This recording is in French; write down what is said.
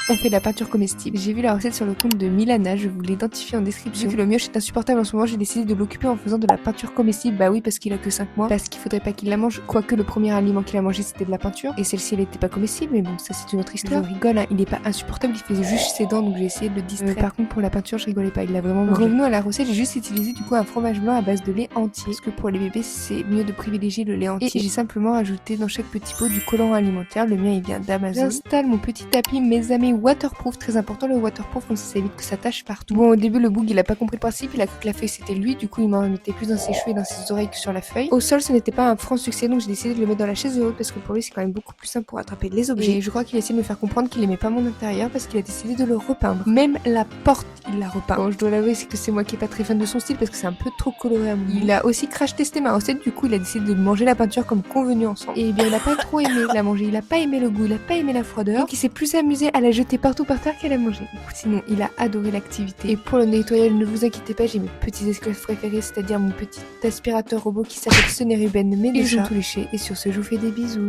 on fait de la peinture comestible. J'ai vu la recette sur le compte de Milana, je vous l'identifie en description. Vu que le mioche est insupportable en ce moment, j'ai décidé de l'occuper en faisant de la peinture comestible. Bah oui, parce qu'il a que 5 mois, parce qu'il faudrait pas qu'il la mange. Quoique le premier aliment qu'il a mangé c'était de la peinture, et celle-ci elle était pas comestible, mais bon, ça c'est une autre histoire. Je rigole, hein, il est pas insupportable, il faisait juste ses dents, donc j'ai essayé de le distraire. Par contre, pour la peinture, je rigolais pas, il l'a vraiment mangé. Revenons à la recette, j'ai juste utilisé du coup un fromage blanc à base de lait entier, parce que pour les bébés, c'est mieux de privilégier le lait entier. Et j'ai simplement ajouté dans chaque petit pot du colorant alimentaire, le mien il vient d'Amazon. J'installe mon petit tapis mes amis waterproof, très important le waterproof, comme ça évite que ça tâche partout. Bon, au début, le boug il a pas compris le principe, il a cru que la feuille c'était lui, du coup il m'en mettait plus dans ses cheveux et dans ses oreilles que sur la feuille. Au sol, ce n'était pas un franc succès, donc j'ai décidé de le mettre dans la chaise haute parce que pour lui c'est quand même beaucoup plus simple pour attraper les objets. Et je crois qu'il a essayé de me faire comprendre qu'il aimait pas mon intérieur parce qu'il a décidé de le repeindre. Même la porte, il l'a repeint. Bon, je dois l'avouer, c'est que c'est moi qui est pas très fan de son style parce que c'est un peu trop coloré à mon goût. Il a aussi crash testé ma recette, du coup il a décidé de manger la peinture comme convenu ensemble. Et bien il a pas trop aimé la manger, il a pas aimé le goût, il a pas aimé la froideur, donc il s'est plus amusé à la jeter partout par terre qu'à la manger. Sinon, il a adoré l'activité. Et pour le nettoyage, ne vous inquiétez pas, j'ai mes petits esclaves préférés, c'est-à-dire mon petit aspirateur robot qui s'appelle Sonny Ruben, mais ils ont tout léché. Et sur ce, je vous fais des bisous.